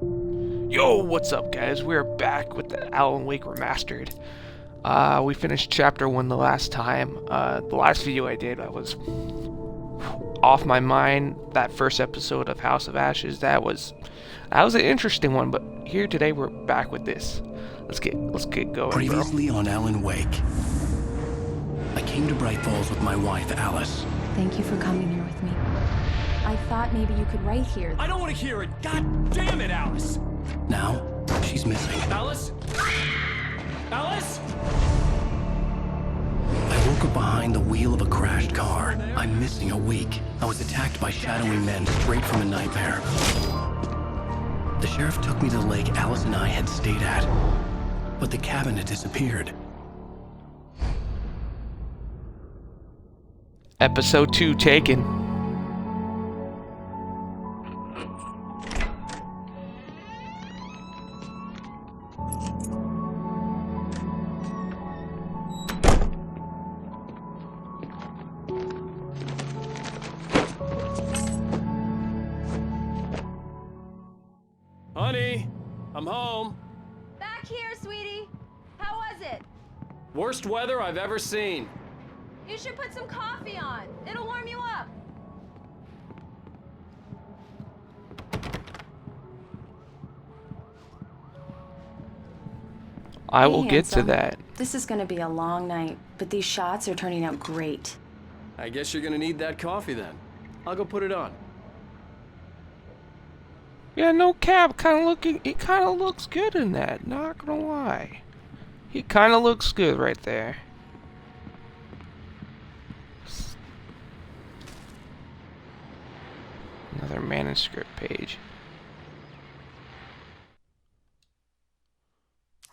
Yo, what's up, guys? We're back with the Alan Wake Remastered. We finished Chapter 1 the last time. The last video I did, I was off my mind. That first episode of House of Ashes, that was an interesting one, but here today we're back with this. Let's get going, Previously on Alan Wake. I came to Bright Falls with my wife, Alice. Thank you for coming here with me. I thought maybe you could write here. I don't want to hear it! God damn it, Alice! Now, she's missing. Alice? Alice? I woke up behind the wheel of a crashed car. I'm missing a week. I was attacked by shadowy men straight from a nightmare. The sheriff took me to the lake Alice and I had stayed at, but the cabin had disappeared. Episode 2 taken. Honey, I'm home. Back here, sweetie. How was it? Worst weather I've ever seen. You should put some coffee on. It'll warm you up. I will Hey, get to handsome. that. This is gonna be a long night, but these shots are turning out great. I guess you're gonna need that coffee then. I'll go put it on. Yeah, no cap. It kind of looks good in that. Not gonna lie, he kind of looks good right there. Another manuscript page.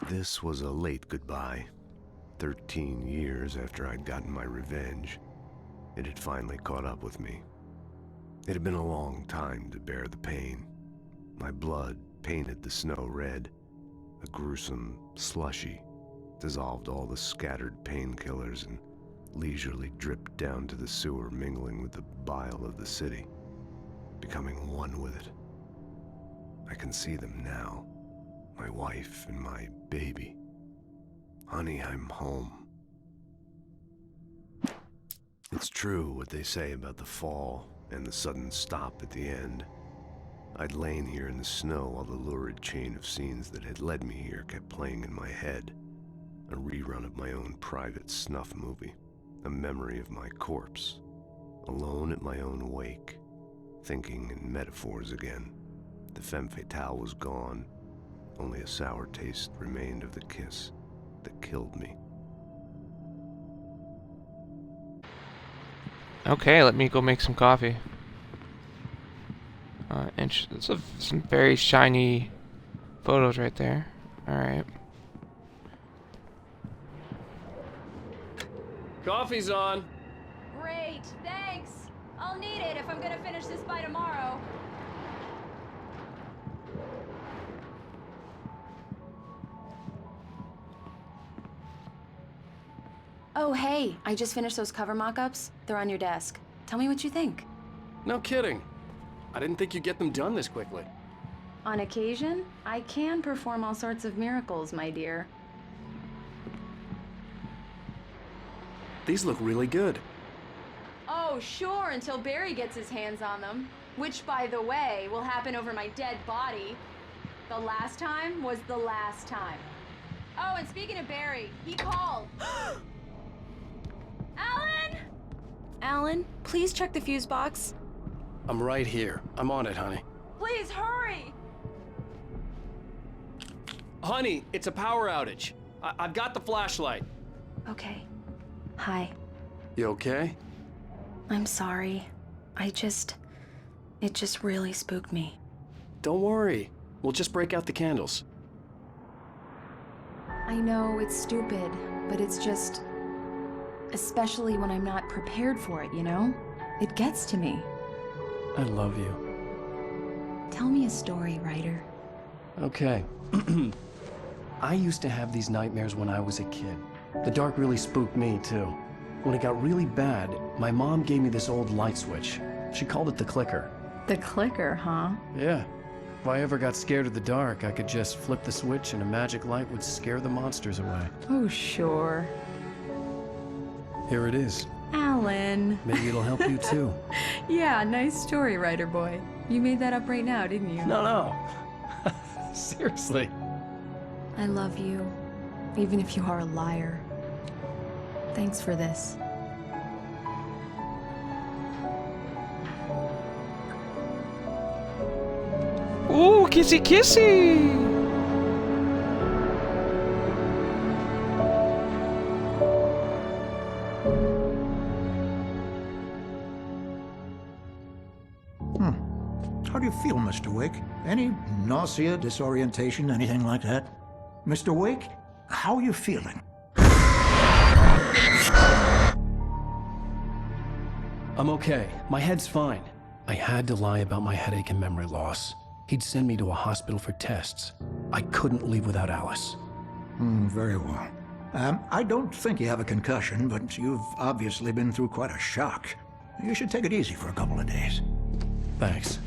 This was a late goodbye. 13 years after I'd gotten my revenge, it had finally caught up with me. It had been a long time to bear the pain. My blood painted the snow red. A gruesome slushy dissolved all the scattered painkillers and leisurely dripped down to the sewer, mingling with the bile of the city, becoming one with it. I can see them now. My wife and my baby. Honey, I'm home. It's true what they say about the fall and the sudden stop at the end. I'd lain here in the snow while the lurid chain of scenes that had led me here kept playing in my head. A rerun of my own private snuff movie. A memory of my corpse. Alone at my own wake. Thinking in metaphors again. The femme fatale was gone. Only a sour taste remained of the kiss that killed me. Okay, let me go make some coffee. Some very shiny photos right there. Alright. Coffee's on. Great, thanks. I'll need it if I'm gonna finish this by tomorrow. Oh, hey, I just finished those cover mock-ups. They're on your desk. Tell me what you think. No kidding. I didn't think you'd get them done this quickly. On occasion, I can perform all sorts of miracles, my dear. These look really good. Oh, sure, until Barry gets his hands on them. Which, by the way, will happen over my dead body. The last time was the last time. Oh, and speaking of Barry, he called. Alan! Alan, please check the fuse box. I'm right here. I'm on it, honey. Please hurry! Honey, it's a power outage. I've got the flashlight. Okay. Hi. You okay? I'm sorry. It just really spooked me. Don't worry. We'll just break out the candles. I know it's stupid, but it's just... Especially when I'm not prepared for it, you know? It gets to me. I love you. Tell me a story, writer. Okay. I used to have these nightmares when I was a kid. The dark really spooked me, too. When it got really bad, my mom gave me this old light switch. She called it the clicker. The clicker, huh? Yeah. If I ever got scared of the dark, I could just flip the switch and a magic light would scare the monsters away. Oh, sure. Here it is. Alan. Maybe it'll help you too. Yeah, nice story, writer boy. You made that up right now, didn't you? No. Seriously. I love you, even if you are a liar. Thanks for this. Ooh, kissy kissy! How do you feel, Mr. Wake? Any nausea, disorientation, anything like that? Mr. Wake, how are you feeling? I'm okay. My head's fine. I had to lie about my headache and memory loss. He'd send me to a hospital for tests. I couldn't leave without Alice. Very well. I don't think you have a concussion, but you've obviously been through quite a shock. You should take it easy for a couple of days. Thanks.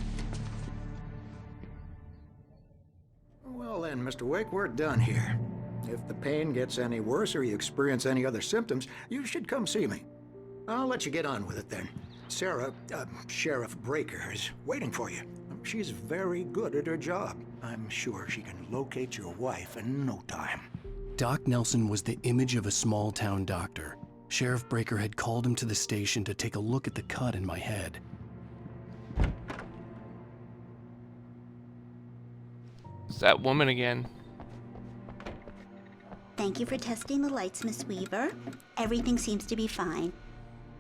Well then, Mr. Wake, we're done here. If the pain gets any worse or you experience any other symptoms, you should come see me. I'll let you get on with it then. Sarah, Sheriff Breaker, is waiting for you. She's very good at her job. I'm sure she can locate your wife in no time. Doc Nelson was the image of a small-town doctor. Sheriff Breaker had called him to the station to take a look at the cut in my head. It's that woman again. Thank you for testing the lights, Miss Weaver. Everything seems to be fine.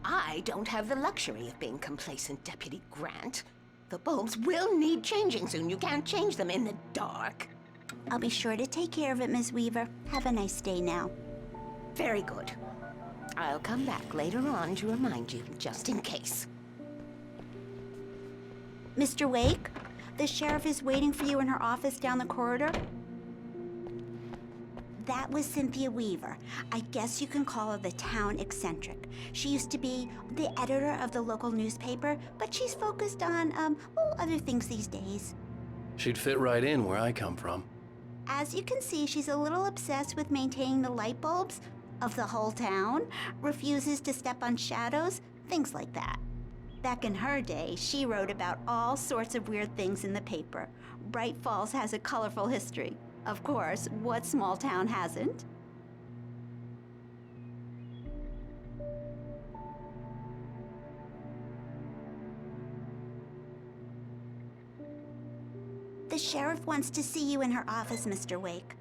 I don't have the luxury of being complacent, Deputy Grant. The bulbs will need changing soon. You can't change them in the dark. I'll be sure to take care of it, Miss Weaver. Have a nice day now. Very good. I'll come back later on to remind you, just in case. Mr. Wake, the sheriff is waiting for you in her office down the corridor. That was Cynthia Weaver. I guess you can call her the town eccentric. She used to be the editor of the local newspaper, but she's focused on, other things these days. She'd fit right in where I come from. As you can see, she's a little obsessed with maintaining the light bulbs of the whole town, refuses to step on shadows, things like that. Back in her day, she wrote about all sorts of weird things in the paper. Bright Falls has a colorful history. Of course, what small town hasn't? The sheriff wants to see you in her office, Mr. Wake.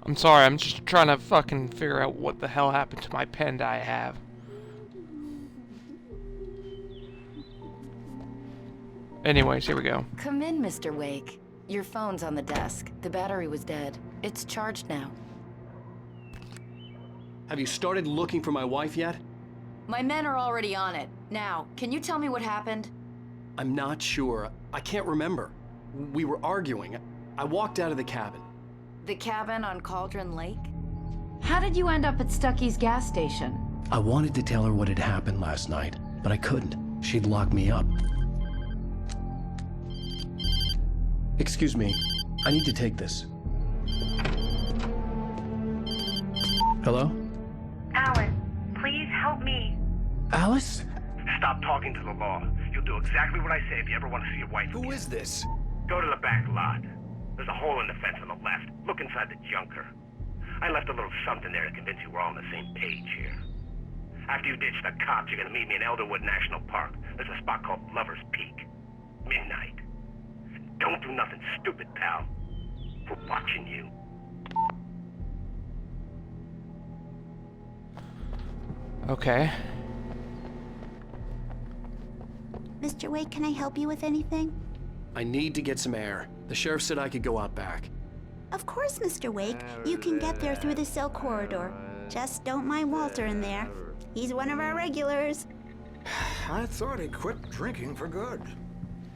I'm sorry, I'm just trying to fucking figure out what the hell happened to my pen I have. Anyways, here we go. Come in, Mr. Wake. Your phone's on the desk. The battery was dead. It's charged now. Have you started looking for my wife yet? My men are already on it. Now, can you tell me what happened? I'm not sure. I can't remember. We were arguing. I walked out of the cabin. The cabin on Cauldron Lake? How did you end up at Stucky's gas station? I wanted to tell her what had happened last night, but I couldn't. She'd lock me up. Excuse me. I need to take this. Hello? Alan, please help me. Alice? Stop talking to the law. You'll do exactly what I say if you ever want to see your wife again. Who is this? Go to the back lot. There's a hole in the fence on the left. Look inside the junker. I left a little something there to convince you we're all on the same page here. After you ditch the cops, you're gonna meet me in Elderwood National Park. There's a spot called Lover's Peak. Midnight. Don't do nothing stupid, pal. We're watching you. Okay. Mr. Wake, can I help you with anything? I need to get some air. The sheriff said I could go out back. Of course, Mr. Wake. You can get there through the cell corridor. Just don't mind Walter in there. He's one of our regulars. I thought he quit drinking for good.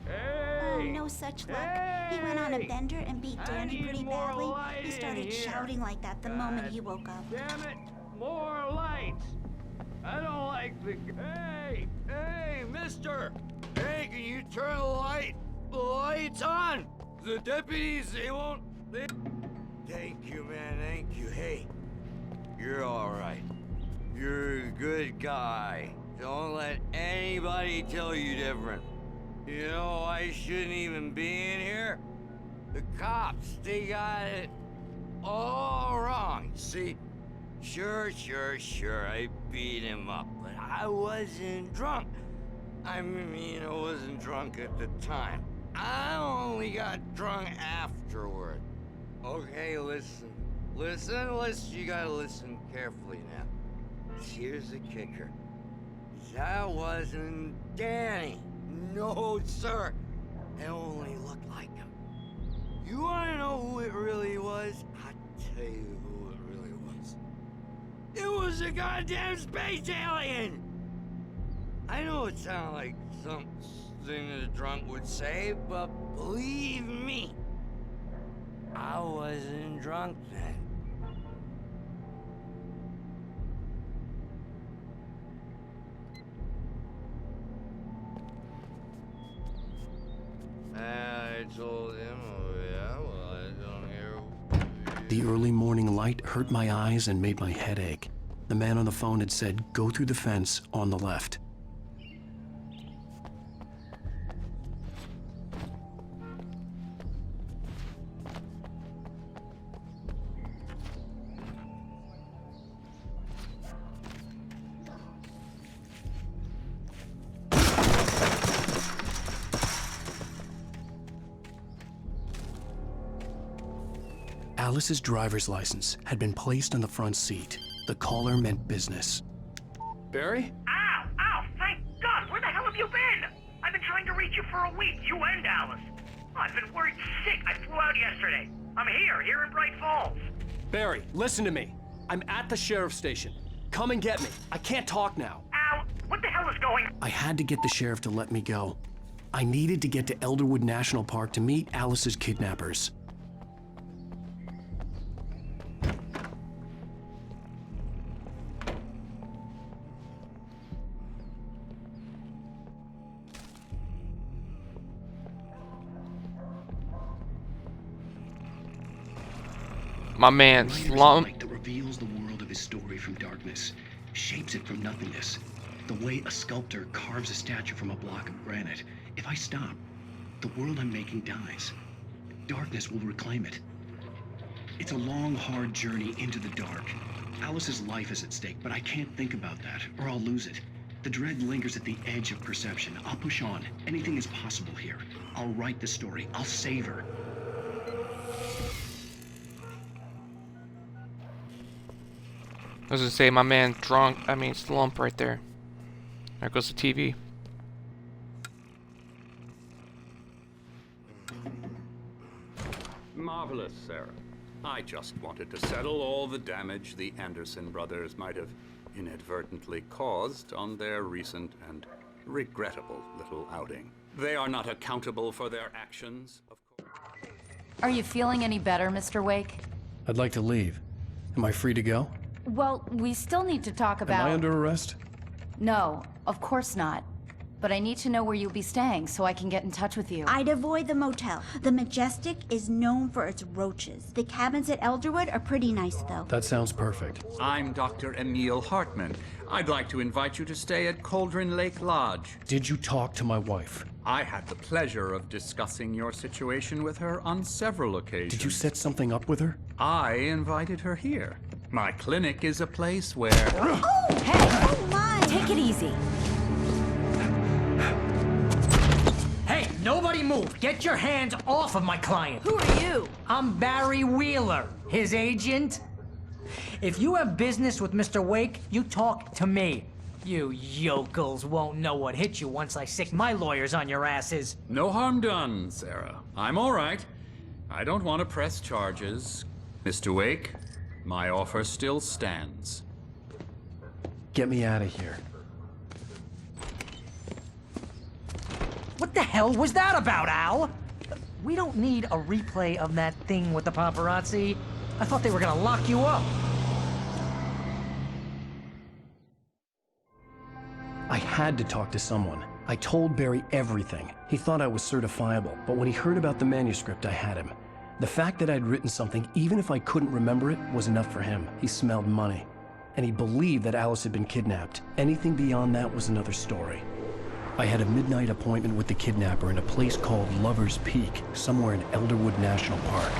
Oh, no such luck. He went on a bender and beat Danny pretty badly. He started shouting like that the moment he woke up. Damn it! More lights! I don't like the... Hey, mister! Hey, can you turn the lights on? The deputies, they won't... Thank you, man, thank you. Hey, you're alright. You're a good guy. Don't let anybody tell you different. You know, I shouldn't even be in here. The cops, they got it all wrong. See, sure, I beat him up, but I wasn't drunk. I mean, I wasn't drunk at the time. I only got drunk afterward. Okay, listen, you gotta listen carefully now. Here's the kicker. That wasn't Danny. No, sir. It only looked like him. You wanna know who it really was? I'll tell you who it really was. It was a goddamn space alien! I know it sounds like something that a drunk would say, but believe me, I wasn't drunk then. I told him, oh yeah, well, I don't hear... The early morning light hurt my eyes and made my head ache. The man on the phone had said, go through the fence on the left. Alice's driver's license had been placed on the front seat. The caller meant business. Barry? Ow! Thank God! Where the hell have you been? I've been trying to reach you for a week, you and Alice. I've been worried sick. I flew out yesterday. I'm here in Bright Falls. Barry, listen to me. I'm at the sheriff's station. Come and get me. I can't talk now. Al, what the hell is going on? I had to get the sheriff to let me go. I needed to get to Elderwood National Park to meet Alice's kidnappers. My man, Slump. Light that reveals the world of his story from darkness, shapes it from nothingness. The way a sculptor carves a statue from a block of granite. If I stop, the world I'm making dies. Darkness will reclaim it. It's a long, hard journey into the dark. Alice's life is at stake, but I can't think about that, or I'll lose it. The dread lingers at the edge of perception. I'll push on. Anything is possible here. I'll write the story. I'll save her. I was gonna say, my man Slump right there. There goes the TV. Marvelous, Sarah. I just wanted to settle all the damage the Anderson brothers might have inadvertently caused on their recent and regrettable little outing. They are not accountable for their actions, of course. Are you feeling any better, Mr. Wake? I'd like to leave. Am I free to go? Well, we still need to talk about... Am I under arrest? No, of course not. But I need to know where you'll be staying so I can get in touch with you. I'd avoid the motel. The Majestic is known for its roaches. The cabins at Elderwood are pretty nice, though. That sounds perfect. I'm Dr. Emil Hartman. I'd like to invite you to stay at Cauldron Lake Lodge. Did you talk to my wife? I had the pleasure of discussing your situation with her on several occasions. Did you set something up with her? I invited her here. My clinic is a place where... Oh! Hey! Oh, my! Take it easy. Hey, nobody move! Get your hands off of my client! Who are you? I'm Barry Wheeler, his agent. If you have business with Mr. Wake, you talk to me. You yokels won't know what hit you once I sick my lawyers on your asses. No harm done, Sarah. I'm all right. I don't want to press charges. Mr. Wake, my offer still stands. Get me out of here. What the hell was that about, Al? We don't need a replay of that thing with the paparazzi. I thought they were gonna lock you up. I had to talk to someone. I told Barry everything. He thought I was certifiable, but when he heard about the manuscript, I had him. The fact that I'd written something, even if I couldn't remember it, was enough for him. He smelled money. And he believed that Alice had been kidnapped. Anything beyond that was another story. I had a midnight appointment with the kidnapper in a place called Lover's Peak, somewhere in Elderwood National Park.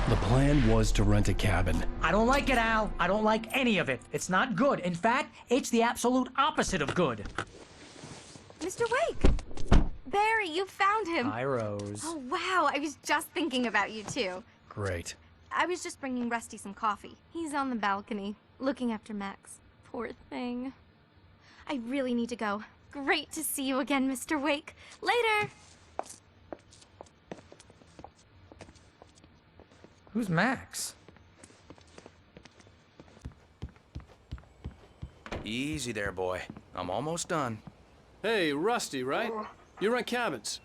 The plan was to rent a cabin. I don't like it, Al. I don't like any of it. It's not good. In fact, it's the absolute opposite of good. Mr. Wake! Barry, you found him! Hi, Rose. Oh, wow. I was just thinking about you, too. Great. I was just bringing Rusty some coffee. He's on the balcony, looking after Max. Poor thing. I really need to go. Great to see you again, Mr. Wake. Later! Who's Max? Easy there, boy. I'm almost done. Hey, Rusty, right? You rent cabins.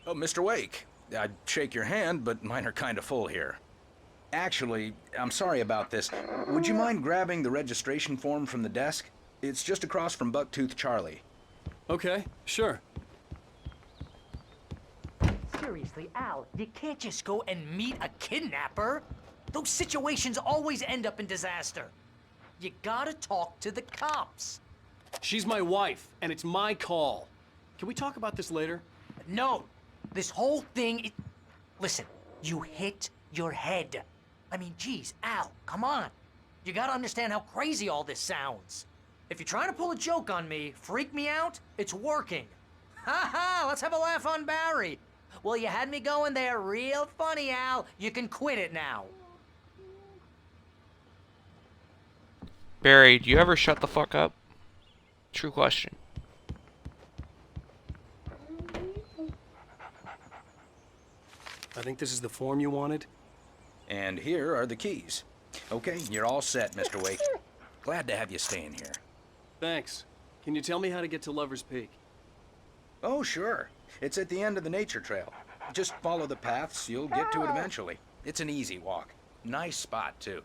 Oh, Mr. Wake. I'd shake your hand, but mine are kind of full here. Actually, I'm sorry about this. Would you mind grabbing the registration form from the desk? It's just across from Bucktooth Charlie. Okay, sure. Seriously, Al, you can't just go and meet a kidnapper. Those situations always end up in disaster. You gotta talk to the cops. She's my wife, and it's my call. Can we talk about this later? No, this whole thing, listen, you hit your head. I mean, geez, Al, come on. You gotta understand how crazy all this sounds. If you're trying to pull a joke on me, freak me out, it's working. Ha ha, let's have a laugh on Barry. Well, you had me going there real funny, Al. You can quit it now. Barry, do you ever shut the fuck up? True question. I think this is the form you wanted. And here are the keys. Okay, you're all set, Mr. Wake. Glad to have you staying here. Thanks. Can you tell me how to get to Lover's Peak? Oh, sure. It's at the end of the nature trail. Just follow the paths, you'll get to it eventually. It's an easy walk. Nice spot, too.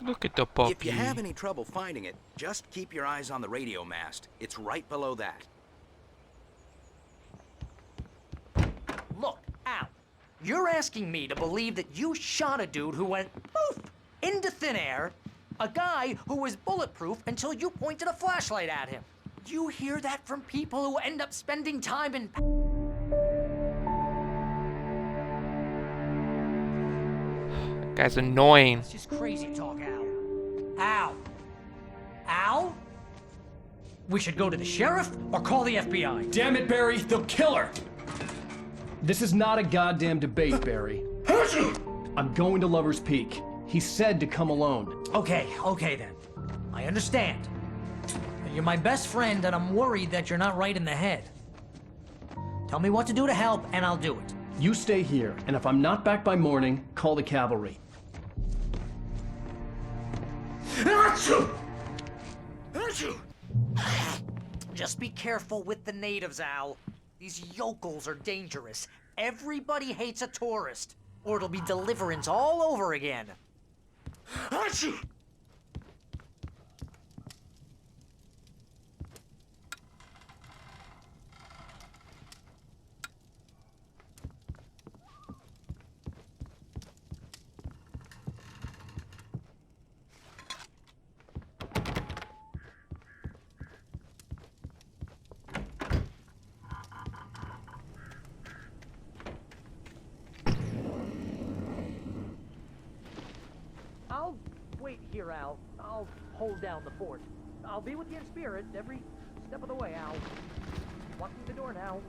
Look at the puppy. If you have any trouble finding it, just keep your eyes on the radio mast. It's right below that. Look, Al, you're asking me to believe that you shot a dude who went poof into thin air, a guy who was bulletproof until you pointed a flashlight at him. You hear that from people who end up spending time in... Guy's annoying. It's just crazy talk, Al. Al? Al? We should go to the sheriff or call the FBI. Damn it, Barry, they'll kill her! This is not a goddamn debate, Barry. I'm going to Lover's Peak. He said to come alone. Okay then. I understand. You're my best friend, and I'm worried that you're not right in the head. Tell me what to do to help, and I'll do it. You stay here, and if I'm not back by morning, call the cavalry. Just be careful with the natives, Al. These yokels are dangerous. Everybody hates a tourist, or it'll be Deliverance all over again. I'll wait here, Al. I'll hold down the fort. I'll be with you in spirit every step of the way, Al. Walk through the door now.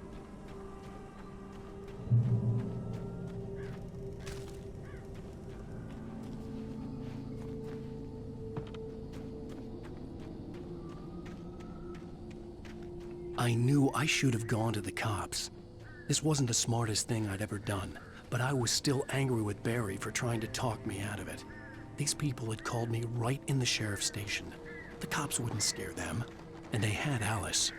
I knew I should have gone to the cops. This wasn't the smartest thing I'd ever done, but I was still angry with Barry for trying to talk me out of it. These people had called me right in the sheriff's station. The cops wouldn't scare them, and they had Alice.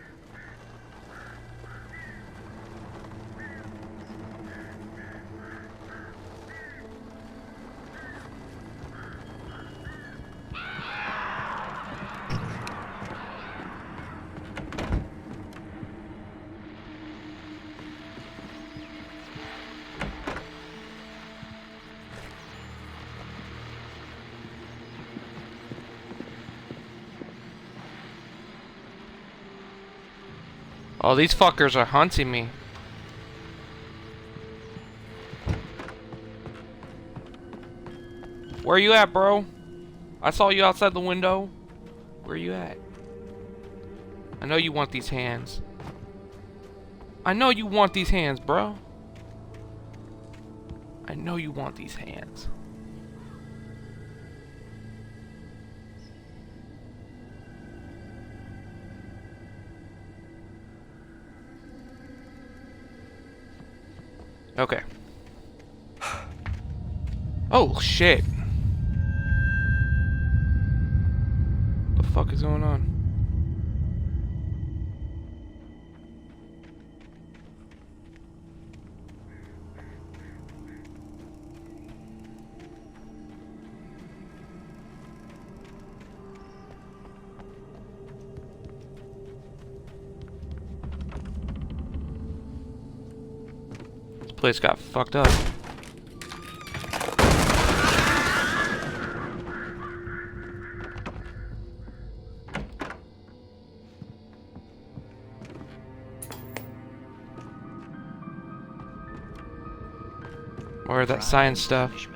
Oh, these fuckers are hunting me. Where you at, bro? I saw you outside the window. Where you at? I know you want these hands. I know you want these hands, bro. I know you want these hands. Okay. Oh, shit. What the fuck is going on? This place got fucked up. Or that science stuff.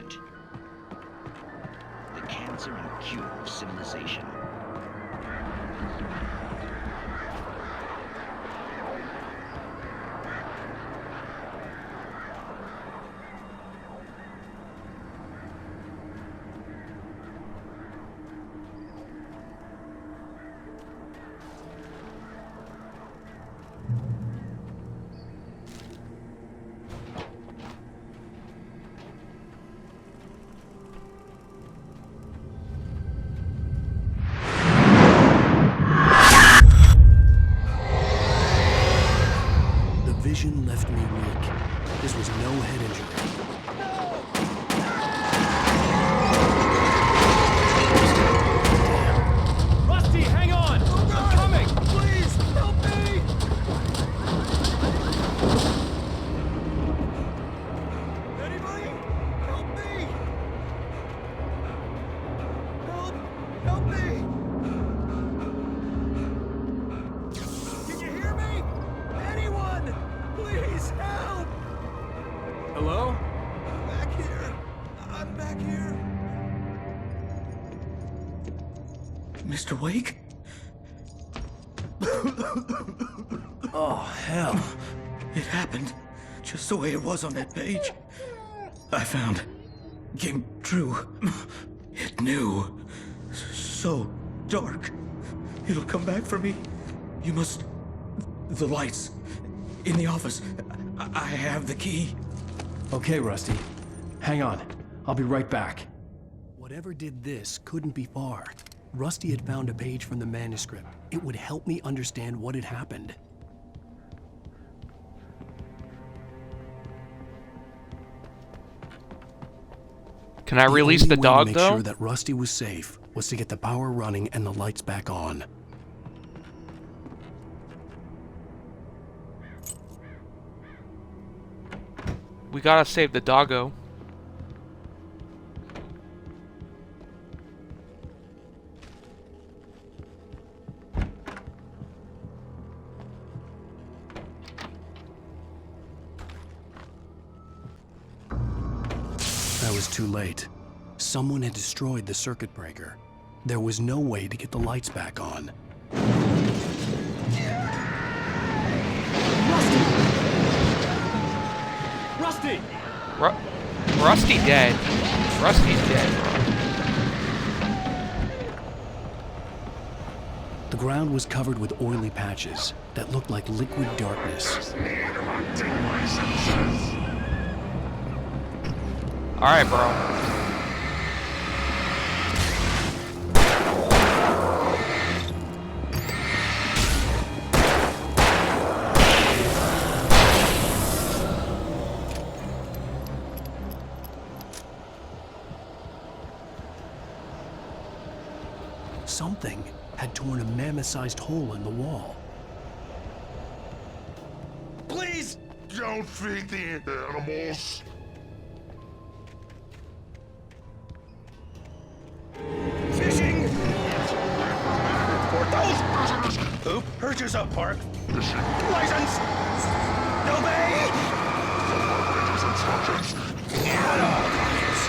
The cancer and cure of civilization. Vision left me weak. This was no head injury. Rusty, hang on! I'm coming! Please, help me! Anybody? Help me! Help me! Can you hear me? Anyone? Please, help! Hello? Back here. I'm back here. Mr. Wake? Oh, hell. It happened just the way it was on that page. I found. Came true. It knew. So dark. It'll come back for me. You must... The lights. In the office. I have the key. Okay, Rusty. Hang on. I'll be right back. Whatever did this couldn't be far. Rusty had found a page from the manuscript. It would help me understand what had happened. Can I release the dog, though? though? Make sure that Rusty was safe was to get the power running and the lights back on. We gotta save the doggo. I was too late. Someone had destroyed the circuit breaker. There was no way to get the lights back on. Rusty! Rusty dead. Rusty's dead. The ground was covered with oily patches that looked like liquid darkness. Alright, bro. Something had torn a mammoth-sized hole in the wall. Please don't feed the animals. Fishing for those prisoners who Scoop. Herge up, Park. License! Obey! Rangers instructions. Get all these.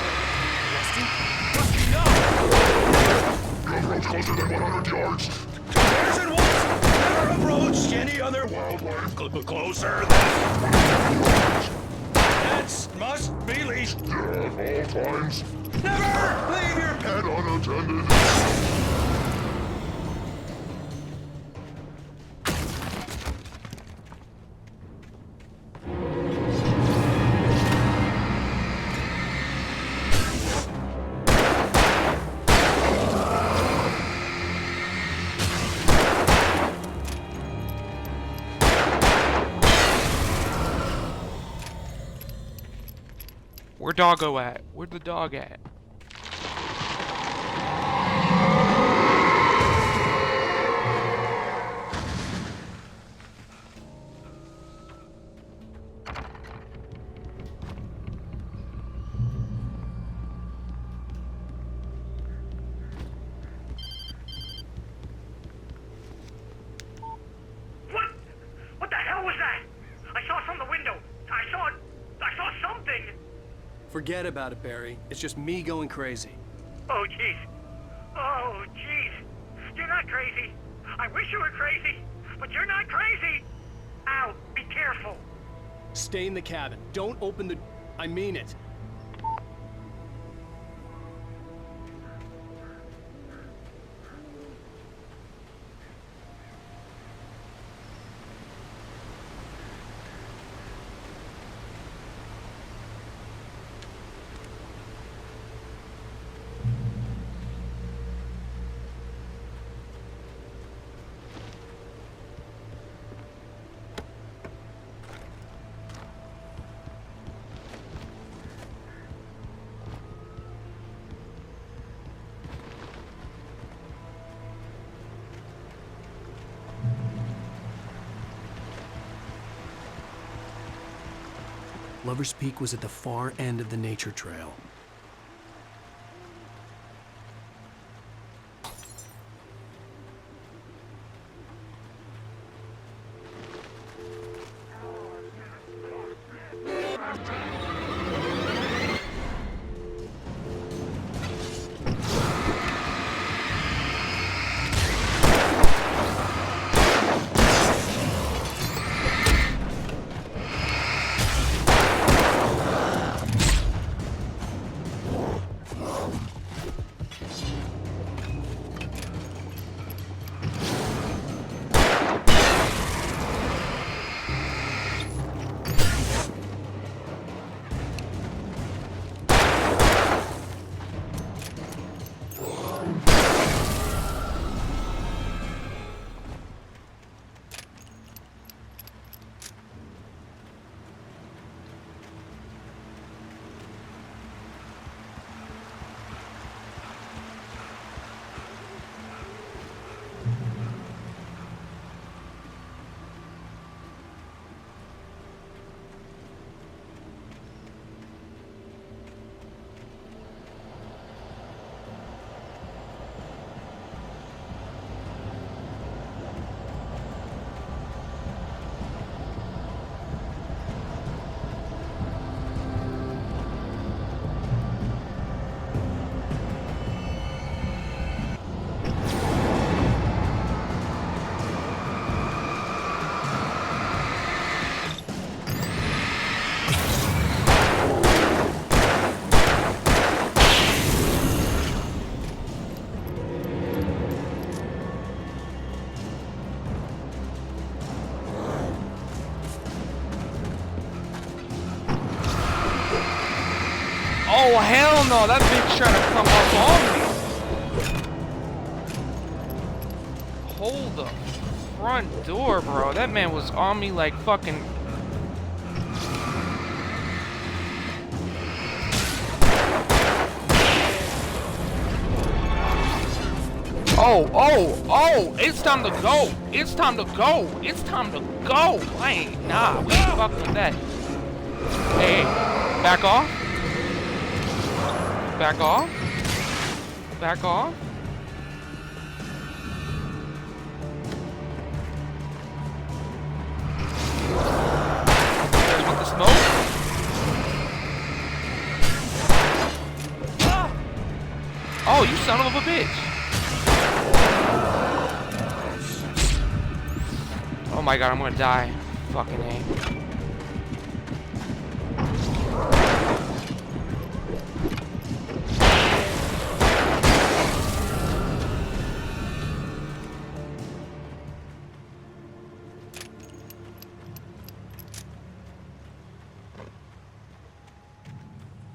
You approach closer than 100 yards. Bears and wolves never approach any other wildlife closer than... Pets must be leashed. Yeah, at all times. Never leave your Pet unattended. Where doggo at? Where'd the dog at? What the hell was that? I saw from the window. I saw something. Forget about it, Barry. It's just me going crazy. Oh, jeez. Oh, jeez. You're not crazy. I wish you were crazy, but you're not crazy. Ow, be careful. Stay in the cabin. Don't open the... I mean it. Lover's Peak was at the far end of the nature trail. Oh, hell no! That thing's trying to come up on me! Hold the front door, bro. That man was on me like fucking... Oh! It's time to go! It's time to go! It's time to go! I ain't... Nah, we ain't fucking with that. Hey, back off. Back off. Back off. Oh, you son of a bitch. Oh my god, I'm gonna die. Fucking A.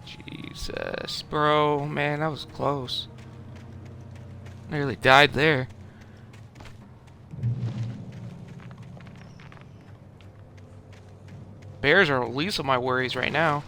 Jesus, bro, man, that was close. Nearly died there. Bears are the least of my worries right now.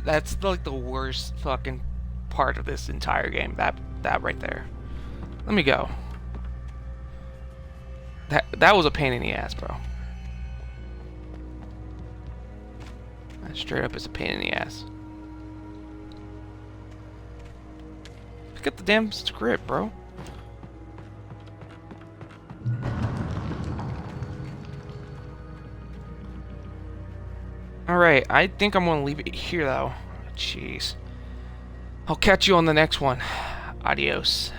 That's like the worst fucking part of this entire game. That right there. Let me go. That was a pain in the ass, bro. That straight up is a pain in the ass. Pick up the damn script, bro. Alright, I think I'm gonna leave it here though. Jeez. I'll catch you on the next one. Adios.